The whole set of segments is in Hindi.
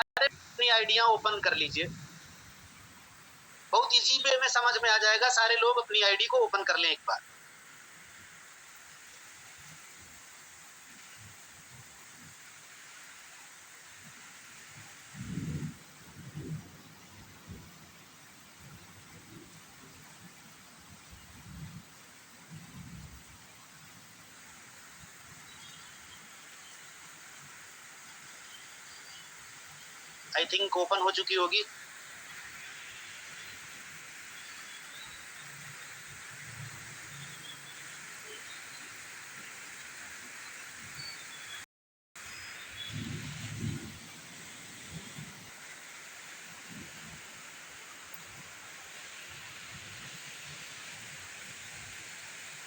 सारे अपनी आईडियां ओपन कर लीजिए, बहुत इजी वे में समझ में आ जाएगा। सारे लोग अपनी आईडी को ओपन कर लें एक बार। आई थिंक ओपन हो चुकी होगी।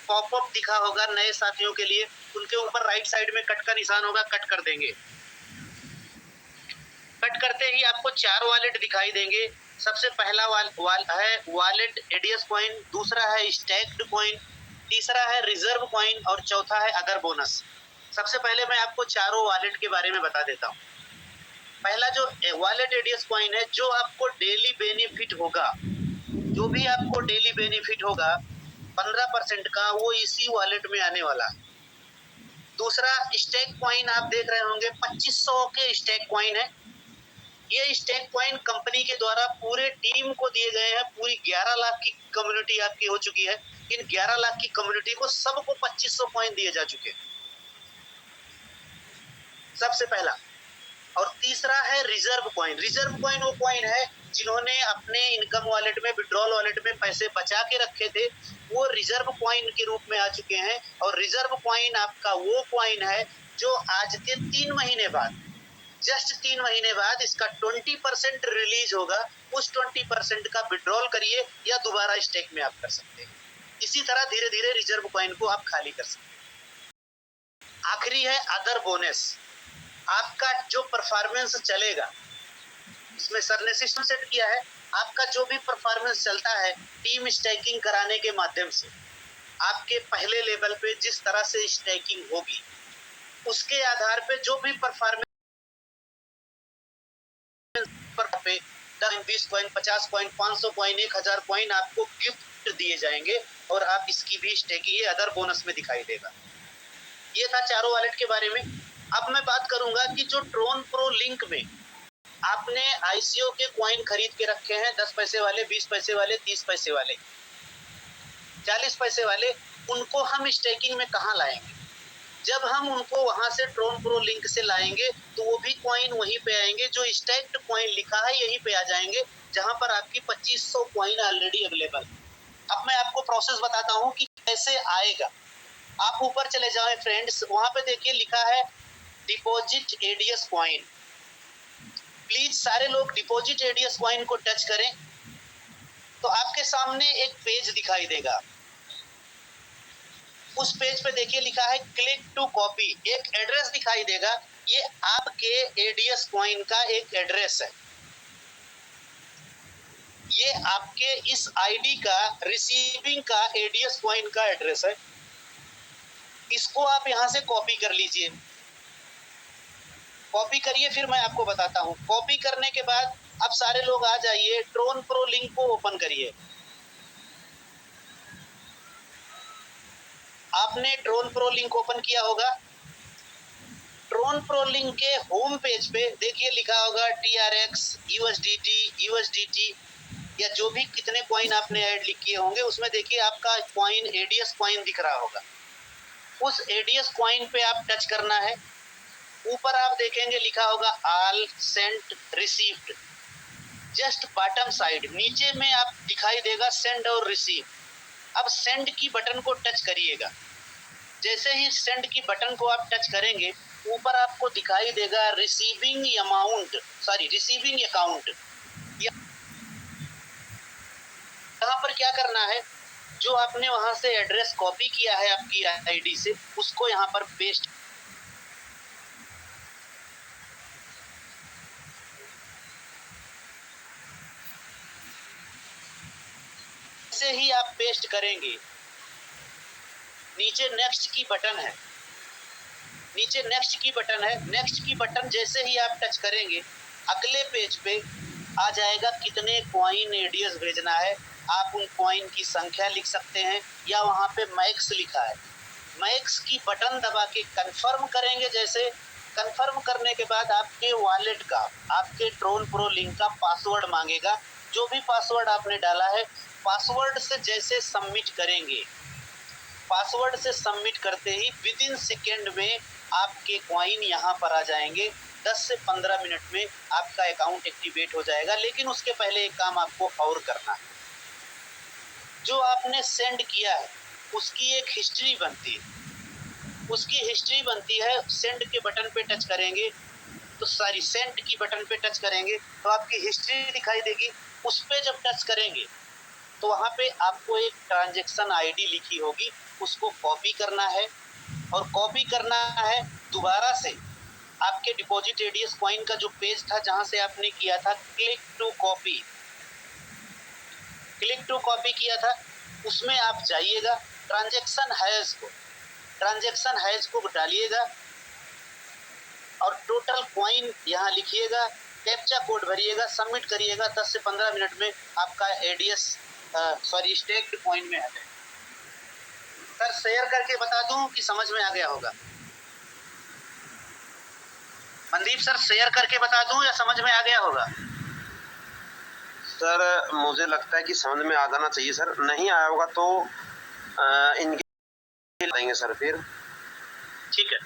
पॉपअप दिखा होगा नए साथियों के लिए, उनके ऊपर राइट साइड में कट का निशान होगा, कट कर देंगे। कट करते ही आपको 4 वॉलेट दिखाई देंगे। सबसे पहला है वॉलेट एडीएस कॉइन, दूसरा है स्टैक्ड कॉइन, तीसरा है रिजर्व कॉइन और चौथा है अदर बोनस। सबसे पहले मैं आपको चारों वॉलेट के बारे में बता देता हूँ। पहला जो वॉलेट एडीएस कॉइन है, जो आपको डेली बेनिफिट होगा, जो भी आपको डेली बेनिफिट होगा 15% का, वो इसी वॉलेट में आने वाला है। दूसरा स्टैक कॉइन आप देख रहे होंगे, 2500 के स्टैक कॉइन है। ये स्टैक कॉइन कंपनी के द्वारा पूरे टीम को दिए गए हैं। पूरी 11 लाख की कम्युनिटी आपकी हो चुकी है। इन 11 लाख की कम्युनिटी को सबको 2500 कॉइन दिए जा चुके हैं, सबसे पहला। और तीसरा है रिजर्व कॉइन। रिजर्व कॉइन वो कॉइन है जिन्होंने अपने इनकम वॉलेट में, विड्रॉल वॉलेट में पैसे बचा के रखे थे, वो रिजर्व कॉइन के रूप में आ चुके हैं। और रिजर्व कॉइन आपका वो कॉइन है जो आज के 3 महीने बाद, जस्ट 3 महीने बाद इसका 20% रिलीज होगा। उस 20% का विड्रॉल करिए या दोबारा स्टेक में आप कर सकते हैं। इसी तरह धीरे धीरे रिजर्व कॉइन को आप खाली कर सकते हैं। आखिरी है अदर बोनस। आपका जो परफॉर्मेंस चलेगा, इसमें सर ने सिस्टम सेट किया है, आपका जो भी परफॉर्मेंस चलता है टीम स्टैकिंग कराने के माध्यम से, आपके पहले लेवल पे जिस तरह से स्टैकिंग होगी, उसके आधार पे जो भी परफॉर्मेंस पे 10-20 कॉइन, 50 कॉइन, 500 कॉइन, 1000 कॉइन आपको गिफ्ट दिए जाएंगे और आप इसकी भी स्टेकिंग ये अदर बोनस में दिखाई देगा। ये था चारों वॉलेट के बारे में। अब मैं बात करूंगा कि जो ट्रोन प्रो लिंक में आपने आईसीओ के कॉइन खरीद के रखे हैं, 10 पैसे वाले, 20 पैसे वाले, 30 पैसे वाले, 40 पैसे वाले, उनको हम स्टेकिंग में कहाँ लाएंगे? जब हम उनको वहां से ट्रोन प्रो लिंक से लाएंगे तो वो भी कॉइन वहीं पे आएंगे, जो स्टैक्ड कॉइन लिखा है यहीं पे आ जाएंगे, जहां पर आपकी 2500 कॉइन ऑलरेडी अवेलेबल। अब मैं आपको प्रोसेस बताता हूँ कि कैसे आएगा। आप ऊपर चले जाएं फ्रेंड्स, वहां पे देखिए लिखा है डिपॉजिट एडीएस कॉइन। प्लीज सारे लोग डिपॉजिट एडीएस कॉइन को टच करें तो आपके सामने एक पेज दिखाई देगा। उस पेज पे देखिए लिखा है क्लिक टू कॉपी, एक एड्रेस दिखाई देगा। ये आपके एडीएस कॉइन का एक एड्रेस है। ये आपके इस आईडी का रिसीविंग का एडीएस कॉइन का एड्रेस है। इसको आप यहां से कॉपी कर लीजिए। कॉपी करिए, फिर मैं आपको बताता हूं। कॉपी करने के बाद अब सारे लोग आ जाइए, ट्रोन प्रो लिंक को ओपन करिए। आपने ट्रोन प्रो लिंक ओपन किया होगा। ट्रोन प्रो लिंक के होम पेज पे देखिए लिखा होगा TRX, USDT या जो भी कितने कॉइन आपने ऐड किए होंगे, उसमें देखिए आपका कॉइन एडीएस कॉइन दिख रहा होगा। उस एडीएस कॉइन पे आप टच करना है। ऊपर आप देखेंगे लिखा होगा all sent received. Just bottom side नीचे में आप दिखाई देगा सेंड और रिसीव। अब सेंड की बटन को टच करिएगा। जैसे ही सेंड की बटन को आप टच करेंगे, ऊपर आपको दिखाई देगा रिसीविंग अकाउंट। यहाँ पर क्या करना है, जो आपने वहां से एड्रेस कॉपी किया है आपकी आईडी से, उसको यहाँ पर पेस्ट। से ही आप पेस्ट करेंगे, नीचे नेक्स्ट की बटन है, नेक्स्ट की बटन जैसे ही आप टच करेंगे, अगले पेज पे आ जाएगा कितने कॉइन एडीएस भेजना है। आप उन कॉइन की संख्या लिख सकते हैं या वहां पे मैक्स लिखा है, मैक्स की बटन दबा के कंफर्म करेंगे। जैसे कंफर्म करने के बाद आपके वॉलेट का, आपके ड्रोन प्रो लिंक का पासवर्ड मांगेगा। जो भी पासवर्ड आपने डाला है, पासवर्ड से जैसे सबमिट करेंगे, पासवर्ड से सबमिट करते ही विद इन सेकेंड में आपके कॉइन यहाँ पर आ जाएंगे। 10 से 15 मिनट में आपका अकाउंट एक्टिवेट हो जाएगा। लेकिन उसके पहले एक काम आपको और करना है। जो आपने सेंड किया है उसकी एक हिस्ट्री बनती है, उसकी हिस्ट्री बनती है। सेंड के बटन पे टच करेंगे तो सारी सेंड की बटन पे टच करेंगे तो आपकी हिस्ट्री दिखाई देगी। उस पे जब टच करेंगे तो वहाँ पे आपको एक ट्रांजैक्शन आईडी लिखी होगी, उसको कॉपी करना है। और कॉपी करना है दोबारा से आपके डिपॉजिट एडीएस कॉइन का जो पेज था जहाँ से आपने किया था click to copy, click to copy किया था, उसमें आप जाइएगा, ट्रांजैक्शन हैज को डालिएगा और टोटल कॉइन यहाँ लिखिएगा, कैप्चा कोड भरिएगा, सबमिट करिएगा। 10 से 15 मिनट में आपका एडीएस स्टेक्ड कॉइन में आ जाए। सर शेयर करके बता दूं कि समझ में आ गया होगा? मनदीप सर शेयर करके बता दूं या समझ में आ गया होगा? सर मुझे लगता है कि समझ में आ जाना चाहिए सर, नहीं आया होगा तो इनके देंगे सर फिर। ठीक है।